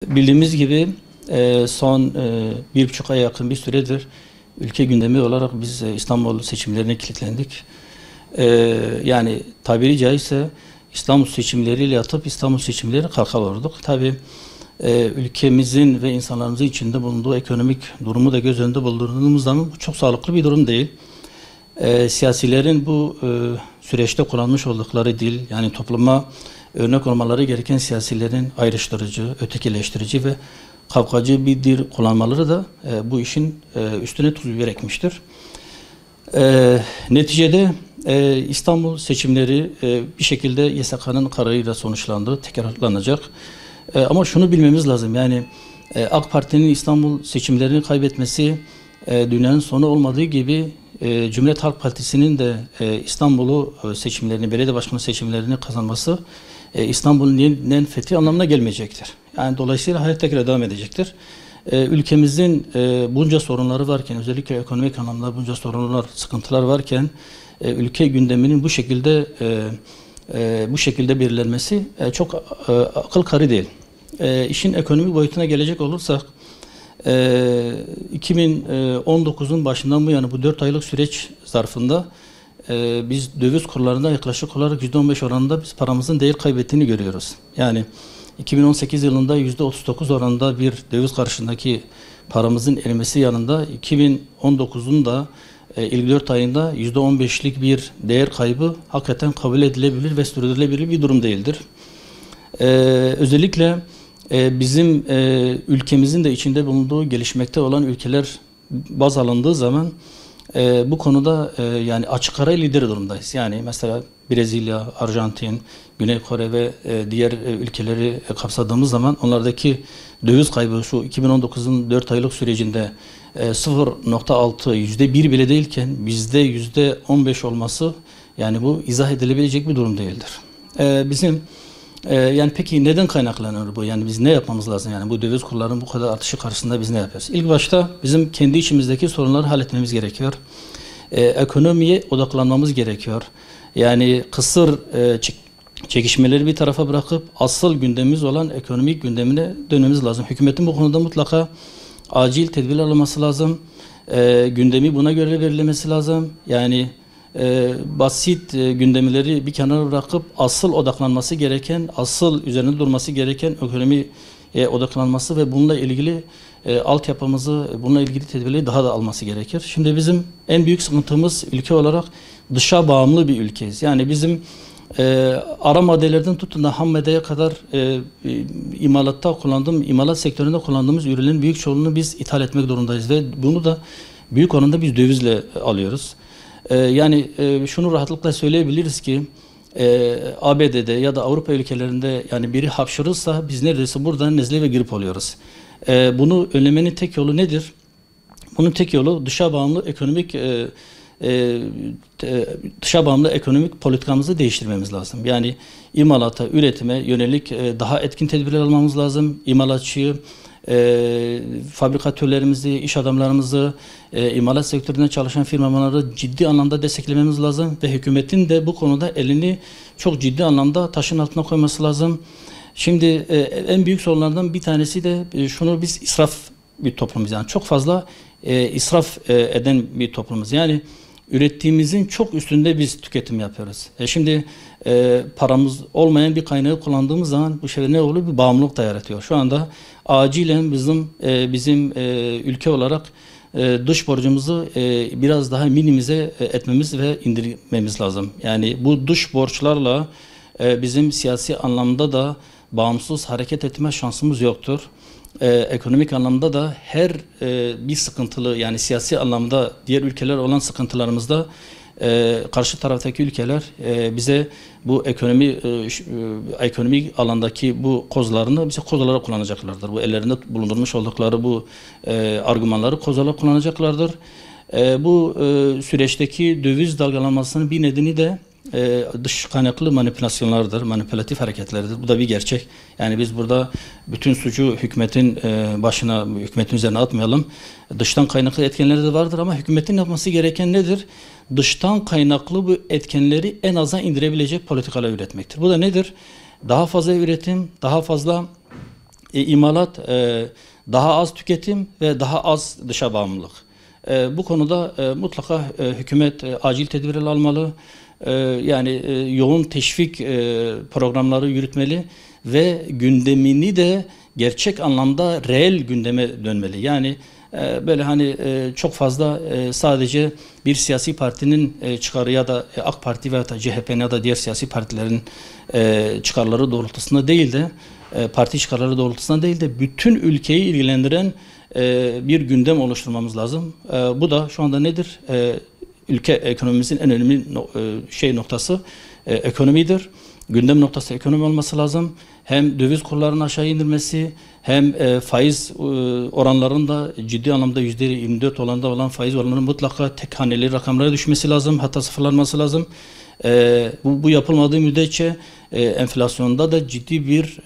Bildiğimiz gibi son 1,5 aya yakın bir süredir ülke gündemi olarak biz İstanbul seçimlerine kilitlendik. Yani tabiri caizse İstanbul seçimleriyle yatıp İstanbul seçimleri kalkalıyorduk. Tabii ülkemizin ve insanlarımızın içinde bulunduğu ekonomik durumu da göz önünde bulundurduğumuz zaman bu çok sağlıklı bir durum değil. Siyasilerin bu süreçte kullanmış oldukları dil, yani topluma örnek olmaları gereken siyasilerin ayrıştırıcı, ötekileştirici ve kavgacı bir dil kullanmaları da bu işin üstüne tuz biber ekmiştir. Neticede İstanbul seçimleri bir şekilde YSK'nın kararıyla sonuçlandı, tekrarlanacak. Ama şunu bilmemiz lazım, yani AK Parti'nin İstanbul seçimlerini kaybetmesi dünyanın sonu olmadığı gibi Cumhuriyet Halk Partisi'nin de İstanbul'u seçimlerini, belediye başkanı seçimlerini kazanması İstanbul'un yeniden fethi anlamına gelmeyecektir. Yani dolayısıyla hayat tekrar devam edecektir. Ülkemizin bunca sorunları varken, özellikle ekonomik anlamda bunca sorunlar, sıkıntılar varken ülke gündeminin bu şekilde belirlenmesi çok akıl kârı değil. İşin ekonomik boyutuna gelecek olursak 2019'un başından bu yana bu 4 aylık süreç zarfında biz döviz kurlarında yaklaşık olarak %15 oranında biz paramızın değer kaybettiğini görüyoruz. Yani 2018 yılında %39 oranında bir döviz karşısındaki paramızın erimesi yanında 2019'un da ilk 4 ayında %15'lik bir değer kaybı hakikaten kabul edilebilir ve sürdürülebilir bir durum değildir. Özellikle bizim ülkemizin de içinde bulunduğu gelişmekte olan ülkeler baz alındığı zaman bu konuda yani açık ara lideri durumdayız. Yani mesela Brezilya, Arjantin, Güney Kore ve diğer ülkeleri kapsadığımız zaman onlardaki döviz kaybı şu 2019'un 4 aylık sürecinde 0,6 %1 bile değilken bizde %15 olması, yani bu izah edilebilecek bir durum değildir. Yani peki neden kaynaklanıyor bu? Yani biz ne yapmamız lazım? Yani bu döviz kurlarının bu kadar artışı karşısında biz ne yapıyoruz? İlk başta bizim kendi içimizdeki sorunları halletmemiz gerekiyor. Ekonomiye odaklanmamız gerekiyor. Yani kısır çekişmeleri bir tarafa bırakıp asıl gündemimiz olan ekonomik gündemine dönmemiz lazım. Hükümetin bu konuda mutlaka acil tedbirler alması lazım. Gündemi buna göre belirlemesi lazım. Yani basit gündemleri bir kenara bırakıp asıl odaklanması gereken, asıl üzerinde durması gereken ekonomiye odaklanması ve bununla ilgili altyapımızı, bununla ilgili tedbirleri daha da alması gerekir. Şimdi bizim en büyük sıkıntımız ülke olarak dışa bağımlı bir ülkeyiz. Yani bizim ara maddelerden tutun da ham maddeye kadar imalat sektöründe kullandığımız ürünlerin büyük çoğunluğunu biz ithal etmek zorundayız ve bunu da büyük oranda biz dövizle alıyoruz. Yani şunu rahatlıkla söyleyebiliriz ki ABD'de ya da Avrupa ülkelerinde yani biri hapşırırsa biz neredeyse buradan nezle ve grip oluyoruz. Bunu önlemenin tek yolu nedir? Bunun tek yolu dışa bağımlı ekonomik politikamızı değiştirmemiz lazım. Yani imalata, üretime yönelik daha etkin tedbirler almamız lazım. İmalatçıyı, fabrikatörlerimizi, iş adamlarımızı, imalat sektöründe çalışan firmaları ciddi anlamda desteklememiz lazım ve hükümetin de bu konuda elini çok ciddi anlamda taşın altına koyması lazım. Şimdi en büyük sorunlardan bir tanesi de şunu, biz israf bir toplumuz, yani çok fazla israf eden bir toplumuz. Yani ürettiğimizin çok üstünde biz tüketim yapıyoruz. Şimdi paramız olmayan bir kaynağı kullandığımız zaman bu şey ne oluyor? Bir bağımlılık da yaratıyor. Şu anda acilen bizim ülke olarak dış borcumuzu biraz daha minimize etmemiz ve indirmemiz lazım. Yani bu dış borçlarla bizim siyasi anlamda da bağımsız hareket etme şansımız yoktur. Ekonomik anlamda da her bir sıkıntılı, yani siyasi anlamda diğer ülkeler olan sıkıntılarımızda karşı taraftaki ülkeler bize bu ekonomik alandaki bu kozlarını bize koz olarak kullanacaklardır. Bu ellerinde bulundurmuş oldukları bu argümanları koz olarak kullanacaklardır. Bu süreçteki döviz dalgalanmasının bir nedeni de dış kaynaklı manipülasyonlardır, manipülatif hareketlerdir. Bu da bir gerçek. Yani biz burada bütün suçu hükümetin hükümetin üzerine atmayalım. Dıştan kaynaklı etkenleri de vardır ama hükümetin yapması gereken nedir? Dıştan kaynaklı bu etkenleri en aza indirebilecek politikalar üretmektir. Bu da nedir? Daha fazla üretim, daha fazla imalat, daha az tüketim ve daha az dışa bağımlılık. Bu konuda mutlaka hükümet acil tedbirler almalı. Yani yoğun teşvik programları yürütmeli ve gündemini de gerçek anlamda reel gündeme dönmeli. Yani böyle hani çok fazla sadece bir siyasi partinin çıkarı ya da AK Parti veya da CHP'nin ya da diğer siyasi partilerin çıkarları doğrultusunda değil de parti çıkarları doğrultusunda değil de bütün ülkeyi ilgilendiren bir gündem oluşturmamız lazım. Bu da şu anda nedir? Ülke ekonomimizin en önemli noktası ekonomidir. Gündem noktası ekonomi olması lazım. Hem döviz kurlarının aşağı indirmesi, hem faiz oranlarının da ciddi anlamda %24 oranında olan faiz oranlarının mutlaka tek haneli rakamlara düşmesi lazım. Hatta sıfırlanması lazım. Bu yapılmadığı müddetçe enflasyonda da ciddi bir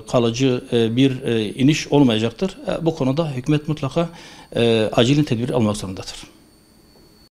kalıcı bir iniş olmayacaktır. Bu konuda hükümet mutlaka acil tedbir almak zorundadır.